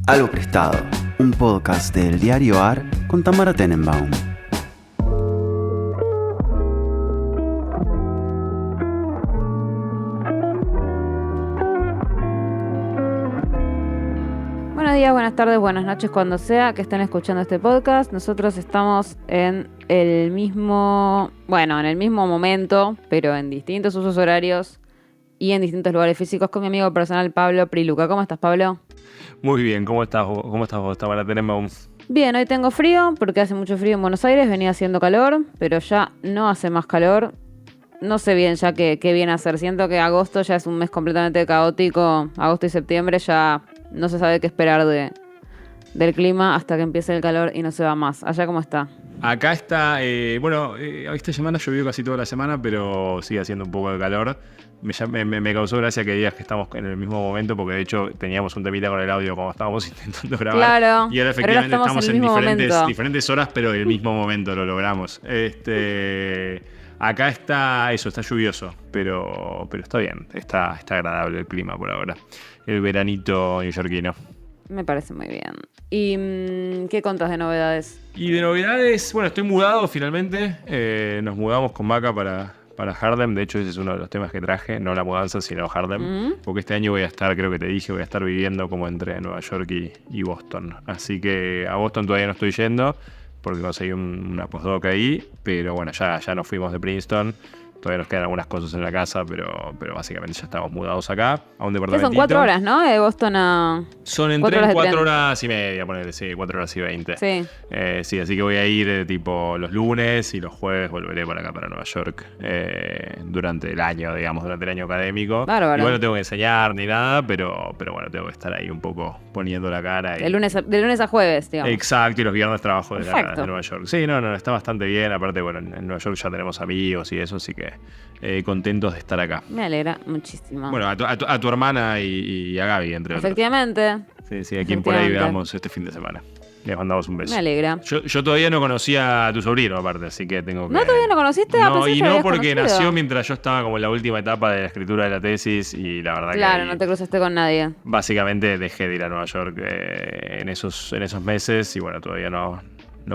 Algo Prestado, un podcast del diario AR con Tamara Tenenbaum. Buenos días, buenas tardes, buenas noches, cuando sea que estén escuchando este podcast. Nosotros estamos en el mismo momento, pero en distintos usos horarios y en distintos lugares físicos con mi amigo personal Pablo Priluca. ¿Cómo estás, Pablo? Muy bien, ¿cómo estás vos, Tamara Tenenbaum? Bien, hoy tengo frío porque hace mucho frío en Buenos Aires, venía haciendo calor, pero ya no hace más calor. No sé bien ya qué viene a hacer. Siento que agosto ya es un mes completamente caótico. Agosto y septiembre ya no se sabe qué esperar del clima hasta que empiece el calor y no se va más. ¿Allá cómo está? Acá está, esta semana llovió casi toda la semana, pero sigue haciendo un poco de calor. Me causó gracia que digas que estamos en el mismo momento, porque de hecho teníamos un temita con el audio como estábamos intentando grabar. Claro, y ahora efectivamente estamos en diferentes horas, pero en el Sí. mismo momento lo logramos. Acá está lluvioso, pero está bien, está agradable el clima por ahora. El veranito neoyorquino. Me parece muy bien. ¿Y qué contas de novedades? Y de novedades, bueno, estoy mudado finalmente. Nos mudamos con Maca para Harlem. De hecho, ese es uno de los temas que traje. No la mudanza, sino Harlem. Porque este año voy a estar, creo que te dije, voy a estar viviendo como entre Nueva York y Boston. Así que a Boston todavía no estoy yendo, porque conseguí una postdoc ahí. Pero bueno, ya nos fuimos de Princeton. Todavía nos quedan algunas cosas en la casa, pero básicamente ya estamos mudados acá, a un departamentito. Son 4 horas, ¿no? De Boston a... Son en tren 4 horas y media, ponele, sí, 4 horas y 20. Sí. Sí, así que voy a ir tipo los lunes y los jueves volveré para acá, para Nueva York, durante el año, digamos, durante el año académico. Bárbaro. Igual no tengo que enseñar ni nada, pero bueno, tengo que estar ahí un poco poniendo la cara. De lunes a jueves, digamos. Exacto, y los viernes trabajo de Perfecto. Nueva York. Sí, no, está bastante bien. Aparte, bueno, en Nueva York ya tenemos amigos y eso, así que contentos de estar acá. Me alegra muchísimo. Bueno, a tu hermana y a Gaby, entre otros. Efectivamente. Sí, a quien por ahí veamos este fin de semana. Les mandamos un beso. Me alegra. Yo todavía no conocía a tu sobrino, aparte, así que tengo que... ¿No todavía no conociste? No, Pensé y que lo no habías porque conocido. nació mientras yo estaba como en la última etapa de la escritura de la tesis y la verdad Claro, que... no te cruzaste con nadie. Básicamente dejé de ir a Nueva York en esos meses y bueno, todavía no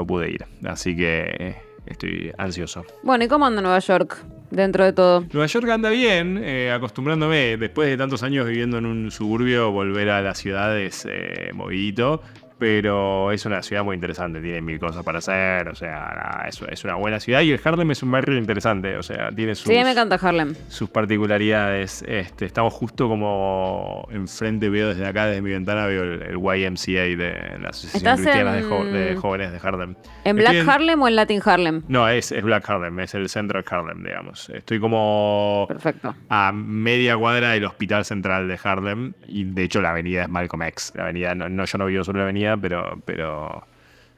pude ir. Así que estoy ansioso. Bueno, ¿y cómo anda Nueva York dentro de todo? Nueva York anda bien, acostumbrándome, después de tantos años viviendo en un suburbio, volver a la ciudad es movidito, pero es una ciudad muy interesante, tiene mil cosas para hacer, o sea, es una buena ciudad y el Harlem es un barrio interesante, o sea, tiene Sí, me encanta Harlem. sus particularidades. Estamos justo como enfrente, veo desde acá, desde mi ventana, veo el YMCA de la Asociación ¿Estás Cristiana en- de Jóvenes de Harlem. ¿En Estoy Black Harlem o en Latin Harlem? No, es Black Harlem, es el Central Harlem, digamos. Estoy como Perfecto. a media cuadra del Hospital Central de Harlem y de hecho la avenida es Malcolm X. La avenida, yo no vivo sobre la avenida, pero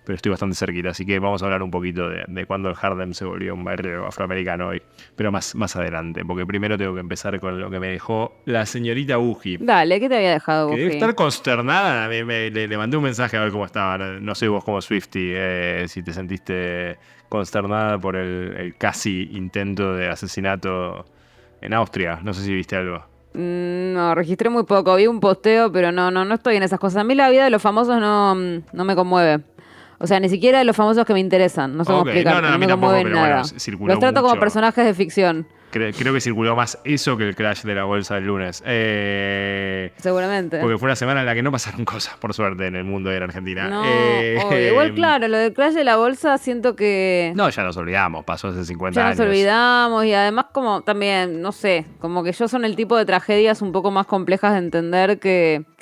estoy bastante cerquita, así que vamos a hablar un poquito de cuando el Harlem se volvió un barrio afroamericano hoy, pero más adelante, porque primero tengo que empezar con lo que me dejó la señorita Buji. Dale, ¿qué te había dejado, Que debe Buffy? estar consternada. Le mandé un mensaje a ver cómo estaba. No sé vos como Swiftie, si te sentiste consternada por el casi intento de asesinato en Austria. No sé si viste algo. No, registré muy poco. Vi un posteo, pero no estoy en esas cosas. A mí la vida de los famosos no me conmueve. O sea, ni siquiera de los famosos que me interesan. No sé cómo Ok, explicarte. a No mí me tampoco, conmueven pero nada. bueno, circuló Los trato como mucho. personajes de ficción. Creo que circuló más eso que el crash de la bolsa del lunes. Seguramente. Porque fue una semana en la que no pasaron cosas, por suerte, en el mundo de la Argentina. No, obvio. Igual, claro, lo del crash de la bolsa siento que No, ya nos olvidamos, pasó hace 50 ya años. nos olvidamos y además como también, no sé, como que yo son el tipo de tragedias un poco más complejas de entender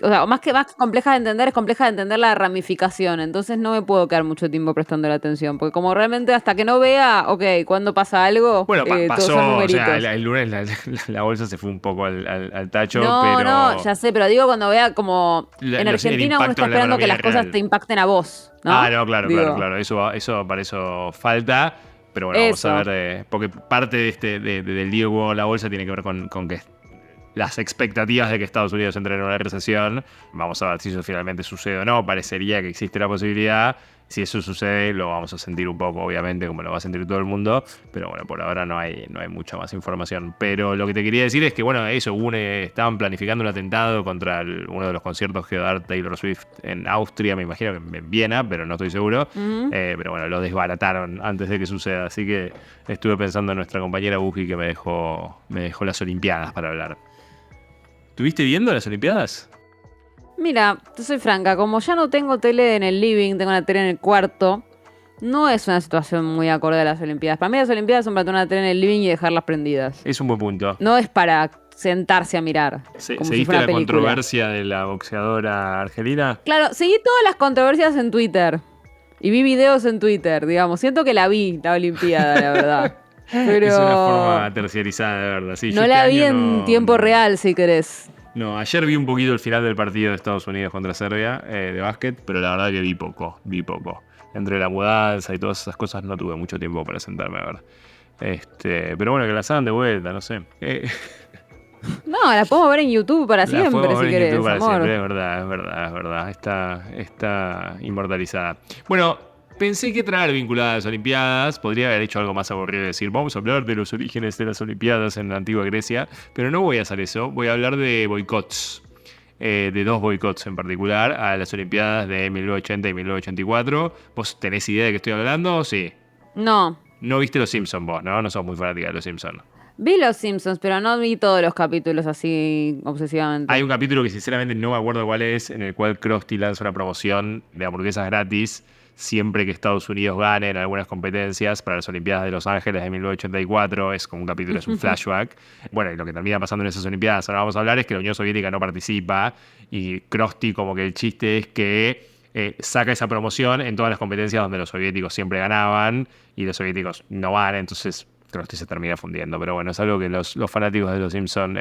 o sea, más complejas de entender, es compleja de entender la ramificación, entonces no me puedo quedar mucho tiempo prestando la atención, porque como realmente hasta que no vea, ok, cuando pasa algo, Bueno, todos pasó, son o numeritos. sea, el lunes la bolsa se fue un poco al tacho, No, pero... no, ya sé, pero digo cuando vea como en el Argentina uno impacto está en la esperando que las economía cosas real. te impacten a vos, ¿no? Ah, no, claro, Digo, claro. Eso para eso falta. Pero bueno, vamos Eso. a ver, porque parte de del lío con la bolsa tiene que ver con que las expectativas de que Estados Unidos entre en una recesión. Vamos a ver si eso finalmente sucede o no. Parecería que existe la posibilidad. Si eso sucede, lo vamos a sentir un poco, obviamente, como lo va a sentir todo el mundo. Pero bueno, por ahora no hay mucha más información. Pero lo que te quería decir es que, bueno, eso, estaban planificando un atentado contra uno de los conciertos que va a dar Taylor Swift en Austria, me imagino que en Viena, pero no estoy seguro. Pero bueno, lo desbarataron antes de que suceda. Así que estuve pensando en nuestra compañera Buji, que me dejó las Olimpiadas para hablar. ¿Estuviste viendo las Olimpiadas? Mira, te soy franca, como ya no tengo tele en el living, tengo una tele en el cuarto, no es una situación muy acorde a las Olimpiadas. Para mí las Olimpiadas son para tener una tele en el living y dejarlas prendidas. Es un buen punto. No es para sentarse a mirar. Como si ¿Seguiste fuera la película. controversia de la boxeadora argelina? Claro, seguí todas las controversias en Twitter. Y vi videos en Twitter, digamos. Siento que la vi, la Olimpiada, la verdad. Pero Es una forma terciarizada, de verdad. Sí, no yo la este vi año en tiempo real, si querés. No, ayer vi un poquito el final del partido de Estados Unidos contra Serbia de básquet, pero la verdad que vi poco. Entre la mudanza y todas esas cosas no tuve mucho tiempo para sentarme a ver. Pero bueno, que la hagan de vuelta, no sé. No, la podemos ver en YouTube para La siempre, podemos si ver en querés, YouTube para amor. siempre, es verdad. Está inmortalizada. Bueno, pensé que traer vinculada a las Olimpiadas. Podría haber hecho algo más aburrido y decir, vamos a hablar de los orígenes de las Olimpiadas en la antigua Grecia. Pero no voy a hacer eso. Voy a hablar de boicots. De dos boicots en particular a las Olimpiadas de 1980 y 1984. ¿Vos tenés idea de qué estoy hablando? Sí. No. No viste Los Simpsons vos, ¿no? No sos muy fanática de Los Simpsons. Vi Los Simpsons, pero no vi todos los capítulos así obsesivamente. Hay un capítulo que sinceramente no me acuerdo cuál es, en el cual Krusty lanza una promoción de hamburguesas gratis siempre que Estados Unidos gane en algunas competencias para las Olimpiadas de Los Ángeles de 1984. Es como un capítulo, es un flashback. Bueno, y lo que termina pasando en esas Olimpiadas, ahora vamos a hablar, es que la Unión Soviética no participa y Krusty, como que el chiste es que saca esa promoción en todas las competencias donde los soviéticos siempre ganaban y los soviéticos no van, entonces Krusty se termina fundiendo. Pero bueno, es algo que los fanáticos de Los Simpsons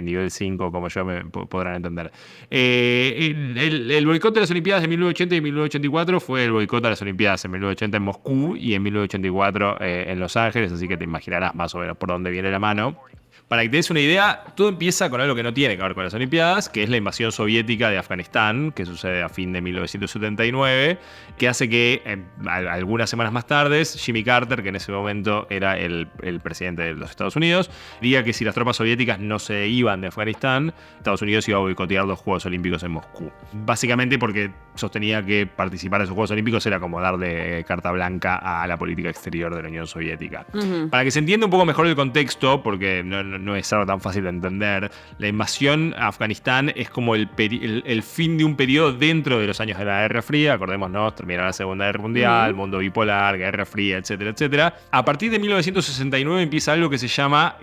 nivel 5 como yo podrán entender. El boicot de las Olimpiadas de 1980 y 1984 fue el boicot de las Olimpiadas en 1980 en Moscú y en 1984 en Los Ángeles, así que te imaginarás más o menos por dónde viene la mano. Para que te des una idea, todo empieza con algo que no tiene que ver con las Olimpiadas, que es la invasión soviética de Afganistán, que sucede a fin de 1979, que hace que algunas semanas más tarde, Jimmy Carter, que en ese momento era el presidente de los Estados Unidos, diga que si las tropas soviéticas no se iban de Afganistán, Estados Unidos iba a boicotear los Juegos Olímpicos en Moscú. Básicamente porque sostenía que participar en esos Juegos Olímpicos era como darle carta blanca a la política exterior de la Unión Soviética. Para que se entienda un poco mejor el contexto, porque no es algo tan fácil de entender, la invasión a Afganistán es como el fin de un periodo dentro de los años de la Guerra Fría. Acordémonos, terminó la Segunda Guerra Mundial, mundo bipolar, Guerra Fría, etcétera, etcétera. A partir de 1969 empieza algo que se llama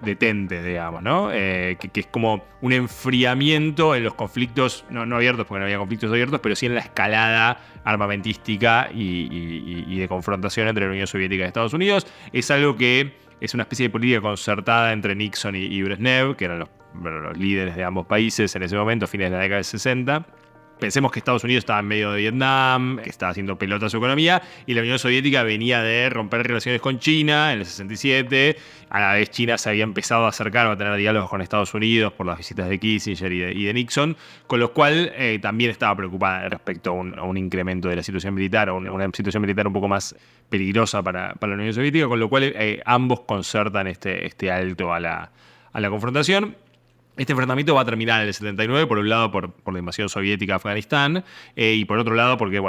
detente, digamos, ¿no? Que es como un enfriamiento en los conflictos, no abiertos, porque no había conflictos abiertos, pero sí en la escalada armamentística y de confrontación entre la Unión Soviética y Estados Unidos. Es algo que es una especie de política concertada entre Nixon y Brezhnev, que eran los líderes de ambos países en ese momento, a fines de la década del 60. Pensemos que Estados Unidos estaba en medio de Vietnam, que estaba haciendo pelota a su economía, y la Unión Soviética venía de romper relaciones con China en el 67. A la vez China se había empezado a acercar o a tener diálogos con Estados Unidos por las visitas de Kissinger y de Nixon, con lo cual también estaba preocupada respecto a un incremento de la situación militar, o una situación militar un poco más peligrosa para la Unión Soviética, con lo cual ambos concertan este alto a la confrontación. Este enfrentamiento va a terminar en el 79, por un lado por la invasión soviética a Afganistán, y por otro lado porque,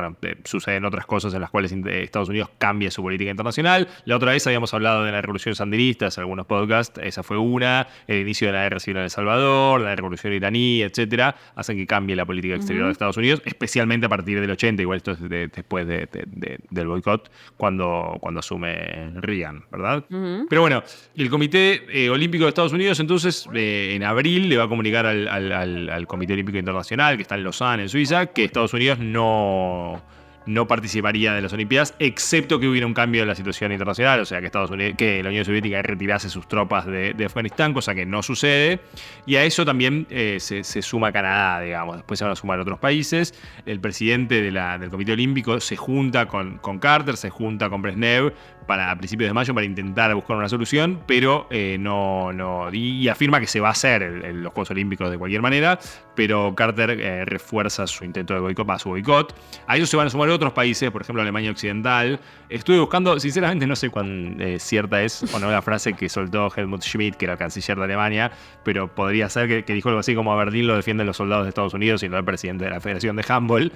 suceden otras cosas en las cuales Estados Unidos cambia su política internacional. La otra vez habíamos hablado de la revolución sandinista, en algunos podcasts, esa fue una, el inicio de la guerra civil en El Salvador, la revolución iraní, etcétera, hacen que cambie la política exterior de Estados Unidos, especialmente a partir del 80, igual esto es después del boicot, cuando asume Reagan, ¿verdad? Pero bueno, el Comité Olímpico de Estados Unidos entonces en abril le va a comunicar al Comité Olímpico Internacional, que está en Lausanne, en Suiza, que Estados Unidos no no participaría de las Olimpiadas, excepto que hubiera un cambio en la situación internacional, o sea, que la Unión Soviética retirase sus tropas de Afganistán, cosa que no sucede. Y a eso también se suma Canadá, digamos. Después se van a sumar otros países. El presidente del Comité Olímpico se junta con Carter, se junta con Brezhnev a principios de mayo para intentar buscar una solución, pero y afirma que se va a hacer los Juegos Olímpicos de cualquier manera, pero Carter refuerza su intento de boicot. A ellos se van a sumar otros países, por ejemplo Alemania Occidental. Estuve buscando, sinceramente no sé cuán cierta es o no la frase que soltó Helmut Schmidt, que era el canciller de Alemania, pero podría ser que dijo algo así como: a Berlín lo defienden los soldados de Estados Unidos y no el presidente de la Federación de Handball,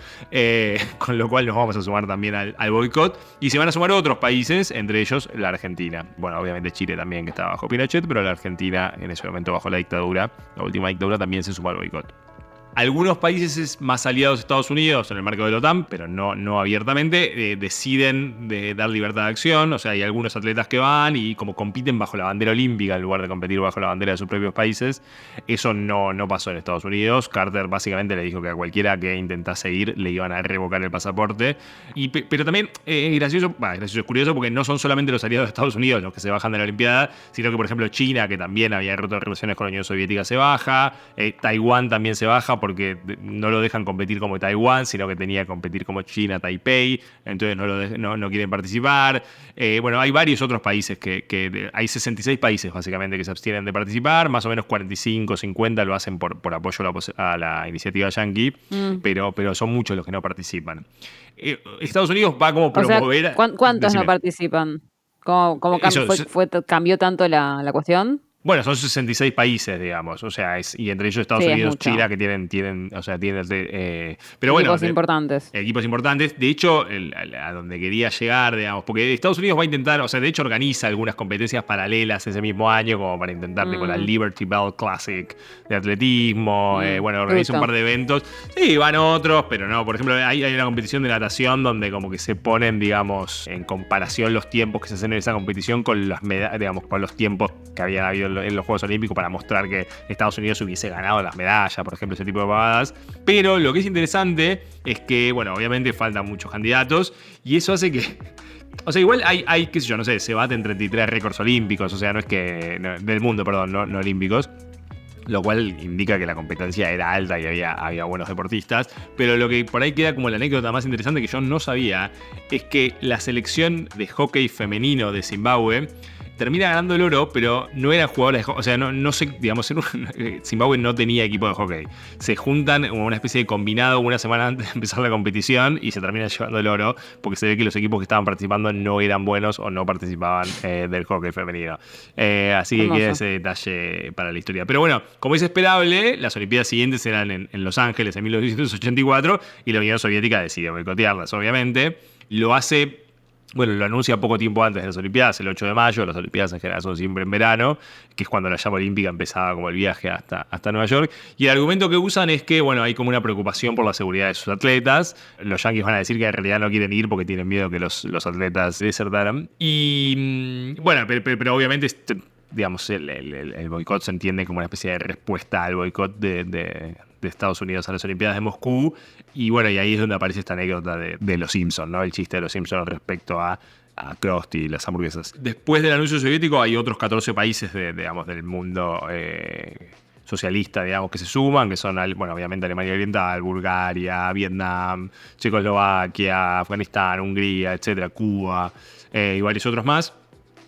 con lo cual nos vamos a sumar también al boicot. Y se van a sumar otros países, entre ellos la Argentina. Bueno, obviamente Chile también, que estaba bajo Pinochet, pero la Argentina en ese momento bajo la dictadura, la última dictadura, también se sumó al boicot. Algunos países más aliados de Estados Unidos en el marco de la OTAN, pero no abiertamente, deciden dar libertad de acción. O sea, hay algunos atletas que van y como compiten bajo la bandera olímpica en lugar de competir bajo la bandera de sus propios países. Eso no pasó en Estados Unidos. Carter básicamente le dijo que a cualquiera que intentase ir le iban a revocar el pasaporte. Pero también gracioso, curioso, porque no son solamente los aliados de Estados Unidos los que se bajan de la Olimpiada, sino que, por ejemplo, China, que también había roto relaciones con la Unión Soviética, se baja. Taiwán también se baja porque no lo dejan competir como Taiwán, sino que tenía que competir como China, Taipei, entonces no quieren participar. Bueno, hay varios otros países hay 66 países básicamente que se abstienen de participar, más o menos 45, 50 lo hacen por apoyo a la iniciativa Yankee, pero son muchos los que no participan. Estados Unidos va como promover... O sea, ¿cuántos no participan? ¿Cómo cambió tanto la cuestión? Bueno, son 66 países, digamos, o sea, y entre ellos Estados Unidos, China, que tienen pero bueno, equipos importantes. Equipos importantes. De hecho, a donde quería llegar, digamos, porque Estados Unidos va a intentar, o sea, de hecho organiza algunas competencias paralelas ese mismo año, como para intentar, tipo la Liberty Bell Classic de atletismo, bueno, organiza un par de eventos. Sí, van otros, pero no, por ejemplo, hay una competición de natación donde como que se ponen, digamos, en comparación los tiempos que se hacen en esa competición con las digamos, con los tiempos que habían habido en los Juegos Olímpicos para mostrar que Estados Unidos hubiese ganado las medallas, por ejemplo, ese tipo de pavadas. Pero lo que es interesante es que, bueno, obviamente faltan muchos candidatos y eso hace que... O sea, igual hay qué sé yo, no sé, se baten 33 récords olímpicos, o sea, del mundo, perdón, no olímpicos. Lo cual indica que la competencia era alta y había buenos deportistas. Pero lo que por ahí queda como la anécdota más interesante que yo no sabía es que la selección de hockey femenino de Zimbabue termina ganando el oro, pero no eran jugadores de hockey. O sea, no sé, digamos, Zimbabue no tenía equipo de hockey. Se juntan como una especie de combinado una semana antes de empezar la competición y se termina llevando el oro porque se ve que los equipos que estaban participando no eran buenos o no participaban del hockey femenino. Así que queda ese detalle para la historia. Pero bueno, como es esperable, las Olimpiadas siguientes eran en Los Ángeles en 1984 y la Unión Soviética decide boicotearlas, obviamente. Lo anuncia poco tiempo antes de las Olimpiadas, el 8 de mayo. Las Olimpiadas en general son siempre en verano, que es cuando la llama olímpica empezaba como el viaje hasta Nueva York. Y el argumento que usan es que, bueno, hay como una preocupación por la seguridad de sus atletas. Los yanquis van a decir que en realidad no quieren ir porque tienen miedo que los atletas desertaran. Y, bueno, pero obviamente, digamos, el boicot se entiende como una especie de respuesta al boicot de Estados Unidos a las Olimpiadas de Moscú. Y bueno, y ahí es donde aparece esta anécdota de los Simpsons, ¿no? El chiste de los Simpsons respecto a Krusty y las hamburguesas. Después del anuncio soviético hay otros 14 países del mundo socialista, digamos, que se suman, que son, bueno, obviamente Alemania Oriental, Bulgaria, Vietnam, Checoslovaquia, Afganistán, Hungría, etcétera, Cuba, y varios otros más.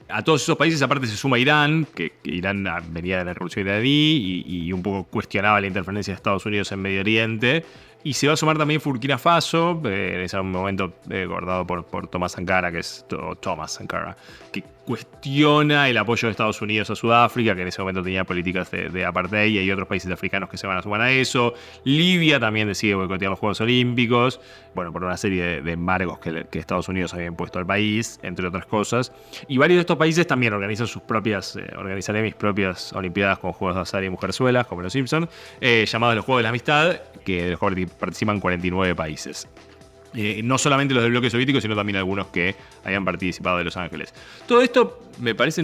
A todos esos países aparte se suma Irán, que Irán venía de la revolución iraní y un poco cuestionaba la interferencia de Estados Unidos en Medio Oriente. Y se va a sumar también Burkina Faso, en ese momento gobernado por Thomas Sankara, que es Thomas Sankara, que cuestiona el apoyo de Estados Unidos a Sudáfrica, que en ese momento tenía políticas de apartheid, y hay otros países africanos que se van a sumar a eso. Libia también decide boicotear los Juegos Olímpicos, bueno, por una serie de embargos que Estados Unidos había impuesto al país, entre otras cosas. Y varios de estos países también organizan organizaré mis propias Olimpiadas con juegos de azar y mujerzuelas, como los Simpsons, llamados los Juegos de la Amistad, que de los juegos participan 49 países. No solamente los del bloque soviético, sino también algunos que habían participado de Los Ángeles. Todo esto me pareció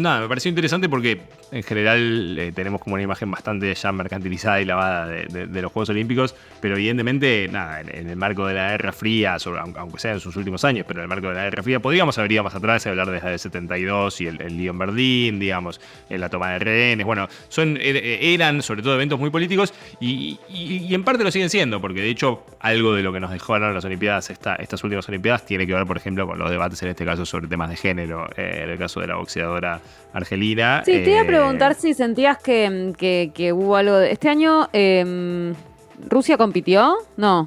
interesante porque en general tenemos como una imagen bastante ya mercantilizada y lavada de los Juegos Olímpicos, pero evidentemente, en el marco de la Guerra Fría, aunque sea en sus últimos años, pero en el marco de la Guerra Fría, podríamos haber ido más atrás y hablar desde el 72 y el lío en Berlín, digamos, la toma de rehenes. Bueno, eran sobre todo eventos muy políticos y en parte lo siguen siendo, porque de hecho algo de lo que nos dejaron las Olimpiadas, estas últimas Olimpiadas, tiene que ver, por ejemplo, con los debates en este caso sobre temas de género, en el caso de la boxeadora argelina. Sí, te iba a preguntar si sentías que hubo algo de... Este año, ¿Rusia compitió? No.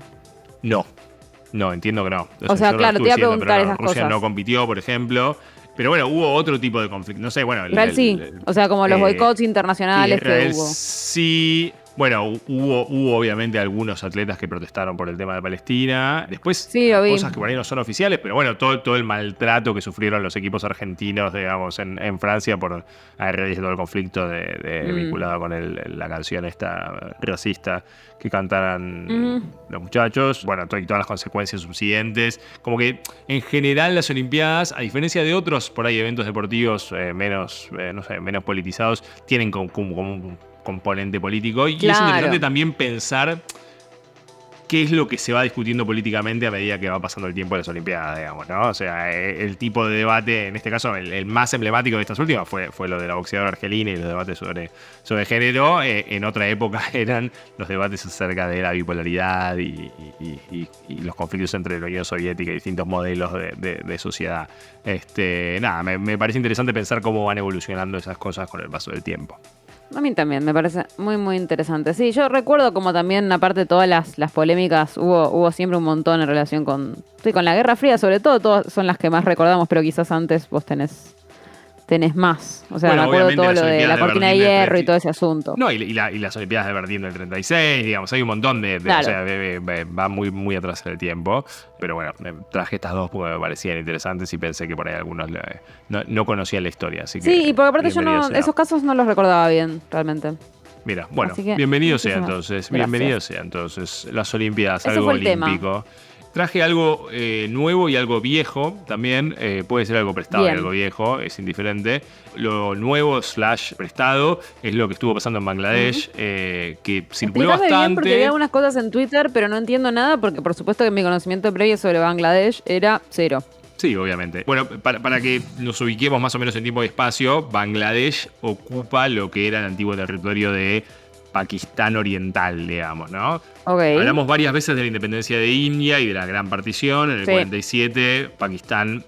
No, entiendo que no. O sea, claro, te iba a preguntar esas Rusia cosas. no compitió, por ejemplo. Pero bueno, hubo otro tipo de conflicto. No sé, bueno... Israel sí. O sea, como los boicots internacionales Israel que hubo. Sí. Bueno, hubo obviamente algunos atletas que protestaron por el tema de Palestina. Después, sí, cosas que por ahí no son oficiales, pero bueno, todo el maltrato que sufrieron los equipos argentinos, digamos, en Francia a raíz de todo el conflicto vinculado con la canción esta racista que cantaran los muchachos. Bueno, y todas las consecuencias subsiguientes. Como que, en general, las Olimpiadas, a diferencia de otros, por ahí, eventos deportivos menos politizados, tienen como un componente político y claro. Es interesante también pensar qué es lo que se va discutiendo políticamente a medida que va pasando el tiempo de las Olimpiadas, digamos, ¿no? O sea, el tipo de debate, en este caso, el más emblemático de estas últimas fue lo de la boxeadora argelina y los debates sobre género. En otra época eran los debates acerca de la bipolaridad y los conflictos entre la Unión Soviética y distintos modelos de sociedad. Me parece interesante pensar cómo van evolucionando esas cosas con el paso del tiempo. A mí también, me parece muy, muy interesante. Sí, yo recuerdo como también, aparte de todas las polémicas, hubo siempre un montón en relación con la Guerra Fría, sobre todo, todas son las que más recordamos, pero quizás antes vos tenés más. O sea, bueno, me acuerdo todo lo de la cortina de hierro y todo ese asunto. No, y las Olimpiadas de Berlín del 36, digamos, hay un montón claro. O sea, va muy, muy atrás en el tiempo. Pero bueno, traje estas dos porque me parecían interesantes y pensé que por ahí algunos no conocían la historia. Así que, sí, y porque aparte yo esos casos no los recordaba bien, realmente. Mira, bueno, bienvenido sea entonces. Bienvenido sea entonces las Olimpiadas, ese algo fue el olímpico. Tema. Traje algo nuevo y algo viejo también. Puede ser algo prestado y algo viejo, es indiferente. Lo nuevo / prestado es lo que estuvo pasando en Bangladesh, que circuló bastante. Bien porque vi algunas cosas en Twitter, pero no entiendo nada porque por supuesto que mi conocimiento previo sobre Bangladesh era cero. Sí, obviamente. Bueno, para que nos ubiquemos más o menos en tiempo y espacio, Bangladesh ocupa lo que era el antiguo territorio de Pakistán Oriental, digamos, ¿no? Okay. Hablamos varias veces de la independencia de India y de la gran partición. En el 47, Pakistán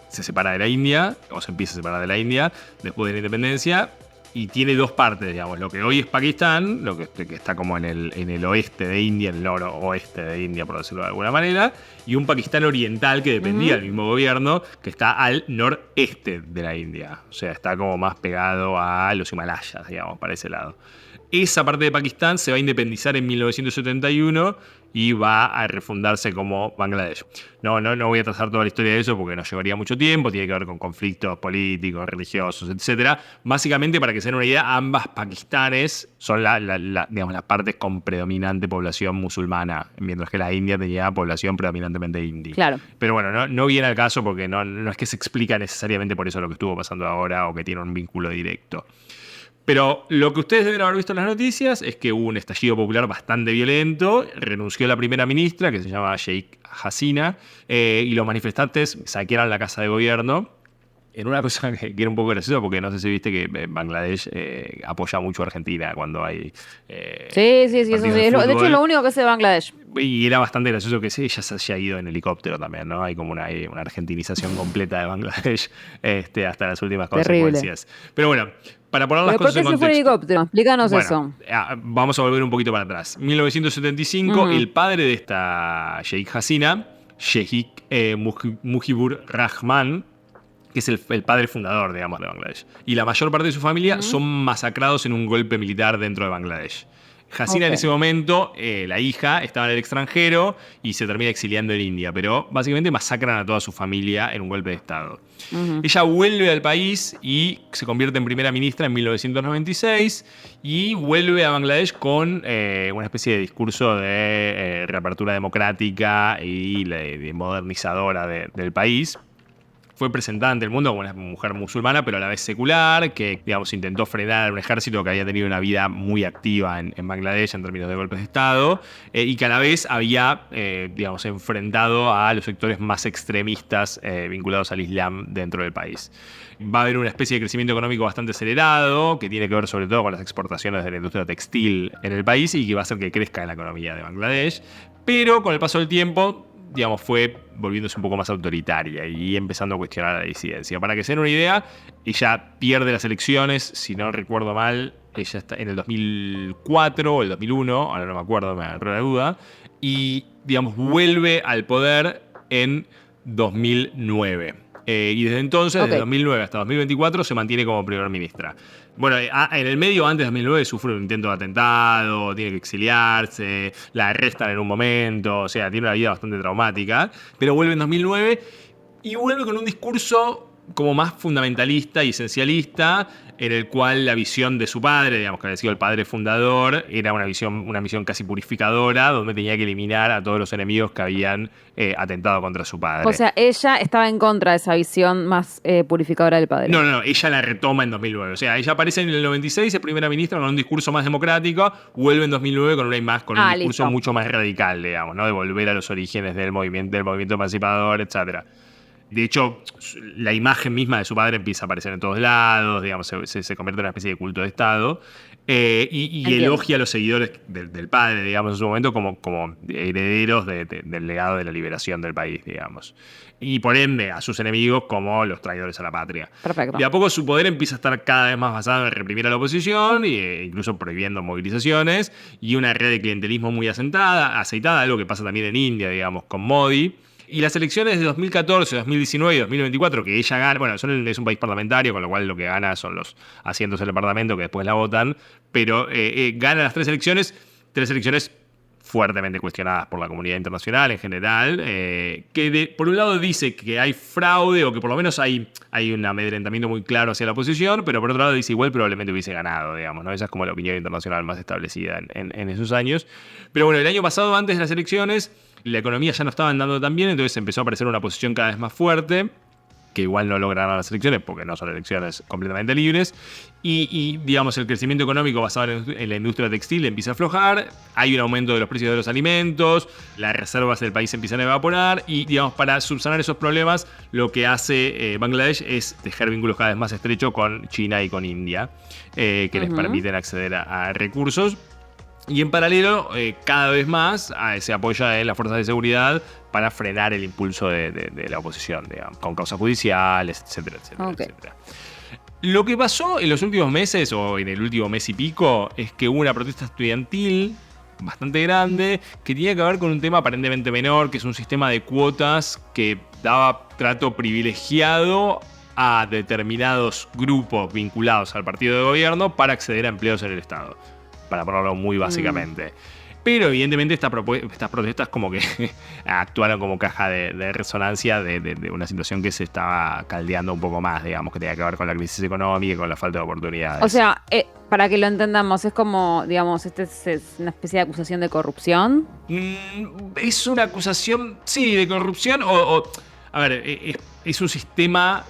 se separa de la India, o se empieza a separar de la India, después de la independencia, y tiene dos partes, digamos. Lo que hoy es Pakistán, lo que está como en el oeste de India, en el noroeste de India, por decirlo de alguna manera, y un Pakistán oriental que dependía del mismo gobierno, que está al noreste de la India. O sea, está como más pegado a los Himalayas, digamos, para ese lado. Esa parte de Pakistán se va a independizar en 1971 y va a refundarse como Bangladesh. No voy a trazar toda la historia de eso porque nos llevaría mucho tiempo, tiene que ver con conflictos políticos, religiosos, etc. Básicamente, para que se den una idea, ambas Pakistanes son la parte con predominante población musulmana, mientras que la India tenía población predominantemente hindi. Claro. Pero bueno, no viene al caso porque no es que se explica necesariamente por eso lo que estuvo pasando ahora o que tiene un vínculo directo. Pero lo que ustedes deben haber visto en las noticias es que hubo un estallido popular bastante violento, renunció la primera ministra, que se llama Sheikh Hasina, y los manifestantes saquearon la casa de gobierno. En una cosa que era un poco graciosa, porque no sé si viste que Bangladesh apoya mucho a Argentina cuando hay... sí, eso sí. De hecho, es lo único que sé de Bangladesh. Y era bastante gracioso que ella se haya ido en helicóptero también, ¿no? Hay como una argentinización completa de Bangladesh hasta las últimas consecuencias. Pero bueno, para poner las cosas en contexto. ¿Por qué se fue en helicóptero? Explícanos eso. Vamos a volver un poquito para atrás. 1975, el padre de esta Sheikh Hasina, Sheikh Mujibur Rahman, que es el padre fundador, digamos, de Bangladesh. Y la mayor parte de su familia son masacrados en un golpe militar dentro de Bangladesh. Hasina en Ok. ese momento, la hija, estaba en el extranjero y se termina exiliando en India, pero básicamente masacran a toda su familia en un golpe de estado. Ujú. Ella vuelve al país y se convierte en primera ministra en 1996 y vuelve a Bangladesh con una especie de discurso de reapertura democrática y de modernizadora del país. Fue presentada ante el mundo como una mujer musulmana, pero a la vez secular, que, digamos, intentó frenar un ejército que había tenido una vida muy activa en Bangladesh en términos de golpes de Estado, y que a la vez había, digamos, enfrentado a los sectores más extremistas vinculados al Islam dentro del país. Va a haber una especie de crecimiento económico bastante acelerado, que tiene que ver sobre todo con las exportaciones de la industria textil en el país y que va a hacer que crezca en la economía de Bangladesh. Pero con el paso del tiempo, digamos, fue volviéndose un poco más autoritaria y empezando a cuestionar la disidencia. Para que se den una idea, ella pierde las elecciones, si no recuerdo mal, ella está en el 2004 o el 2001, ahora no me acuerdo, me agarró la duda, y, digamos, vuelve al poder en 2009. Y desde entonces, desde 2009 hasta 2024, se mantiene como primer ministra. Bueno, en el medio, antes de 2009, sufre un intento de atentado, tiene que exiliarse, la arrestan en un momento, o sea, tiene una vida bastante traumática, pero vuelve en 2009 y vuelve con un discurso como más fundamentalista y esencialista, en el cual la visión de su padre, digamos que había sido el padre fundador, era una misión casi purificadora, donde tenía que eliminar a todos los enemigos que habían atentado contra su padre. O sea, ella estaba en contra de esa visión más purificadora del padre. No, ella la retoma en 2009. O sea, ella aparece en el 96, es primera ministra con un discurso más democrático, vuelve en 2009 con un discurso listo. mucho más radical, digamos, ¿no? De volver a los orígenes del movimiento emancipador, etcétera. De hecho, la imagen misma de su padre empieza a aparecer en todos lados, digamos, se convierte en una especie de culto de Estado. Y elogia a los seguidores del padre, digamos, en su momento, como herederos del legado de la liberación del país, digamos. Y por ende, a sus enemigos como los traidores a la patria. Perfecto. De a poco su poder empieza a estar cada vez más basado en reprimir a la oposición, e incluso prohibiendo movilizaciones, y una red de clientelismo muy aceitada, algo que pasa también en India, digamos, con Modi. Y las elecciones de 2014, 2019 y 2024 que ella gana, bueno, es un país parlamentario, con lo cual lo que gana son los asientos en el parlamento que después la votan, pero gana las tres elecciones fuertemente cuestionadas por la comunidad internacional en general, que por un lado dice que hay fraude o que por lo menos hay un amedrentamiento muy claro hacia la oposición, pero por otro lado dice igual probablemente hubiese ganado, digamos, ¿no? Esa es como la opinión internacional más establecida en esos años. Pero bueno, el año pasado, antes de las elecciones, la economía ya no estaba andando tan bien, entonces empezó a aparecer una posición cada vez más fuerte, que igual no lograron las elecciones porque no son elecciones completamente libres, y digamos el crecimiento económico basado en la industria textil empieza a aflojar, hay un aumento de los precios de los alimentos, las reservas del país empiezan a evaporar y, digamos, para subsanar esos problemas lo que hace Bangladesh es tejer vínculos cada vez más estrechos con China y con India, que les permiten acceder a recursos. Y en paralelo, cada vez más se apoya en las fuerzas de seguridad para frenar el impulso de la oposición, digamos, con causas judiciales, etcétera, etcétera, etcétera. Lo que pasó en los últimos meses, o en el último mes y pico, es que hubo una protesta estudiantil bastante grande que tenía que ver con un tema aparentemente menor, que es un sistema de cuotas que daba trato privilegiado a determinados grupos vinculados al partido de gobierno para acceder a empleos en el Estado, para ponerlo muy básicamente. Pero evidentemente estas protestas como que actuaron como caja de resonancia de una situación que se estaba caldeando un poco más, digamos, que tenía que ver con la crisis económica y con la falta de oportunidades. O sea, para que lo entendamos, es como, digamos, es una especie de acusación de corrupción. Es una acusación, sí, de corrupción a ver, es un sistema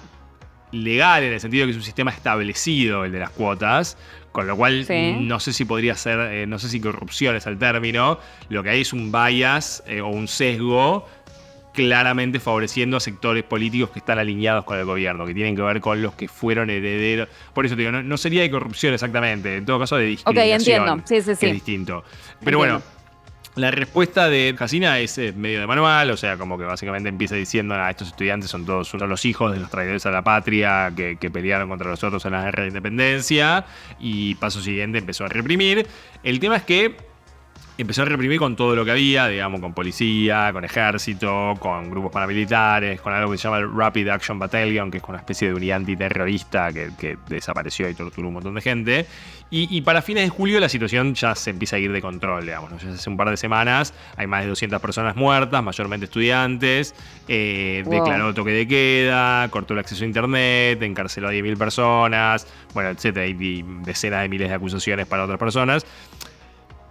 legal en el sentido de que es un sistema establecido, el de las cuotas, con lo cual no sé si podría ser, no sé si corrupción es el término. Lo que hay es un bias o un sesgo claramente favoreciendo a sectores políticos que están alineados con el gobierno, que tienen que ver con los que fueron herederos. Por eso te digo, no sería de corrupción exactamente, en todo caso de discriminación. Ok, entiendo. Sí. Que es distinto. Pero bueno, la respuesta de Hasina es medio de manual, o sea, como que básicamente empieza diciendo: estos estudiantes son los hijos de los traidores a la patria que pelearon contra nosotros en la guerra de independencia, y paso siguiente empezó a reprimir. El tema es que empezó a reprimir con todo lo que había, digamos, con policía, con ejército, con grupos paramilitares, con algo que se llama el Rapid Action Battalion, que es una especie de unidad antiterrorista que desapareció y torturó un montón de gente. Y para fines de julio la situación ya se empieza a ir de control, digamos, ¿no? Ya hace un par de semanas hay más de 200 personas muertas, mayormente estudiantes, declaró toque de queda, cortó el acceso a internet, encarceló a 10.000 personas, bueno, etcétera, y decenas de miles de acusaciones para otras personas,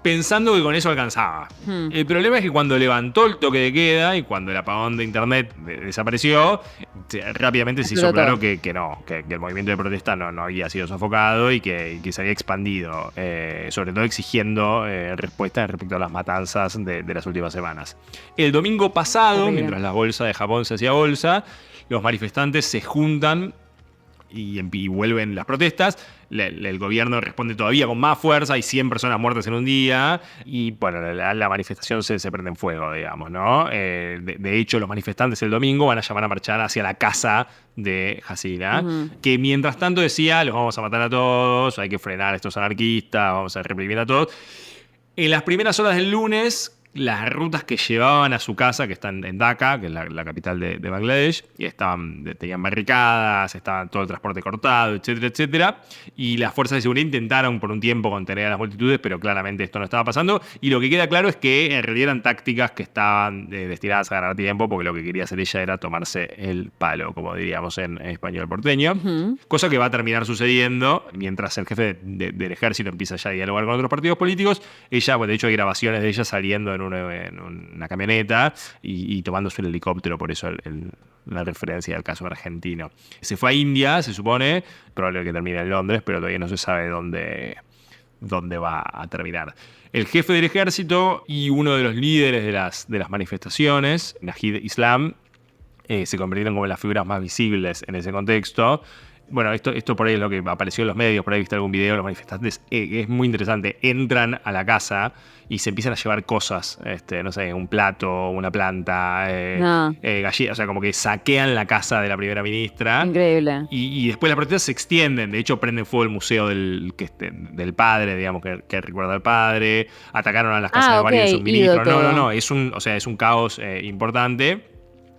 pensando que con eso alcanzaba. El problema es que cuando levantó el toque de queda y cuando el apagón de internet desapareció, rápidamente se hizo claro que el movimiento de protesta no había sido sofocado y que se había expandido, sobre todo exigiendo respuestas respecto a las matanzas de las últimas semanas. El domingo pasado, mientras la bolsa de Japón se hacía bolsa, los manifestantes se juntan y vuelven las protestas. El gobierno responde todavía con más fuerza. Hay 100 personas muertas en un día. Y bueno, la manifestación se prende en fuego, digamos, ¿no? De hecho, los manifestantes el domingo van a llamar a marchar hacia la casa de Hasina, que mientras tanto decía: los vamos a matar a todos, hay que frenar a estos anarquistas, vamos a reprimir a todos. En las primeras horas del lunes, las rutas que llevaban a su casa, que están en Dhaka, que es la capital de Bangladesh, y tenían barricadas, estaba todo el transporte cortado, etcétera, etcétera. Y las fuerzas de seguridad intentaron por un tiempo contener a las multitudes, pero claramente esto no estaba pasando. Y lo que queda claro es que en realidad eran tácticas que estaban destinadas a ganar tiempo, porque lo que quería hacer ella era tomarse el palo, como diríamos en español porteño. Cosa que va a terminar sucediendo mientras el jefe del ejército empieza ya a dialogar con otros partidos políticos. Ella, bueno, de hecho hay grabaciones de ella saliendo en una camioneta y tomándose el helicóptero, por eso la referencia al caso argentino. Se fue a India, se supone, probable que termine en Londres, pero todavía no se sabe dónde va a terminar. El jefe del ejército y uno de los líderes de las manifestaciones, Najib Islam, se convirtieron como en las figuras más visibles en ese contexto. Bueno, esto por ahí es lo que apareció en los medios, por ahí viste algún video de los manifestantes, es muy interesante. Entran a la casa y se empiezan a llevar cosas, no sé, un plato, una planta, galletas, o sea, como que saquean la casa de la primera ministra. Increíble. Y después las protestas se extienden, de hecho prenden fuego el museo del padre, digamos, que recuerda al padre, atacaron a las casas de varios suministros. No, es un caos importante,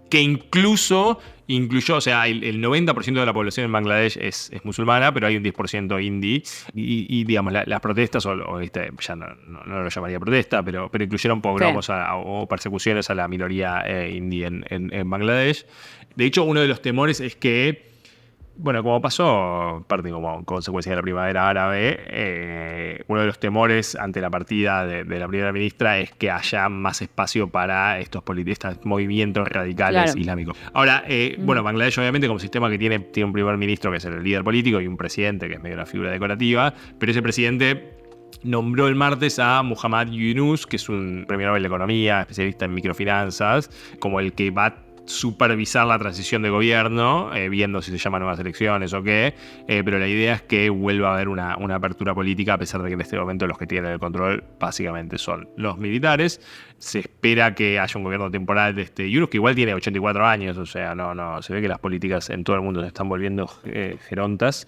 que incluso incluyó, o sea, el 90% de la población en Bangladesh es musulmana, pero hay un 10% hindi. Y digamos, las protestas, ya no lo llamaría protesta, pero incluyeron pogromos o persecuciones a la minoría hindi en Bangladesh. De hecho, uno de los temores es que, bueno, como pasó parte como consecuencia de la primavera árabe, uno de los temores ante la partida de la primera ministra es que haya más espacio para estos movimientos radicales islámicos. Ahora, bueno, Bangladesh obviamente como sistema que tiene un primer ministro que es el líder político y un presidente que es medio una figura decorativa, pero ese presidente nombró el martes a Muhammad Yunus, que es un premio Nobel de Economía, especialista en microfinanzas, como el que va a supervisar la transición de gobierno, viendo si se llaman nuevas elecciones o qué, pero la idea es que vuelva a haber una apertura política, a pesar de que en este momento los que tienen el control básicamente son los militares. Se espera que haya un gobierno temporal de Yunus, que igual tiene 84 años, o sea, no se ve que las políticas en todo el mundo se están volviendo gerontas,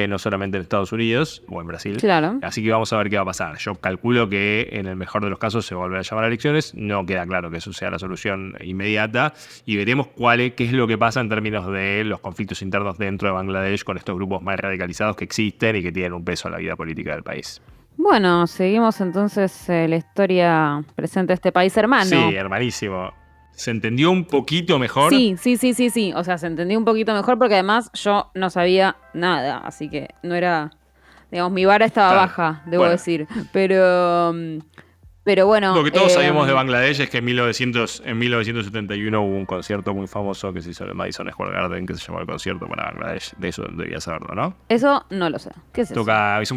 no solamente en Estados Unidos o en Brasil. Claro. Así que vamos a ver qué va a pasar. Yo calculo que en el mejor de los casos se volverá a llamar a elecciones. No queda claro que eso sea la solución inmediata. Y veremos qué es lo que pasa en términos de los conflictos internos dentro de Bangladesh con estos grupos más radicalizados que existen y que tienen un peso en la vida política del país. Bueno, seguimos entonces la historia presente de este país hermano. Sí, hermanísimo. ¿Se entendió un poquito mejor? Sí. O sea, se entendió un poquito mejor porque además yo no sabía nada, así que no era, digamos, mi vara estaba baja, debo decir. Pero bueno. Lo que todos sabíamos de Bangladesh es que en 1971 hubo un concierto muy famoso que se hizo en el Madison Square Garden que se llamó el Concierto para Bangladesh. De eso debías saberlo, ¿no? Eso no lo sé. ¿Qué es eso? Es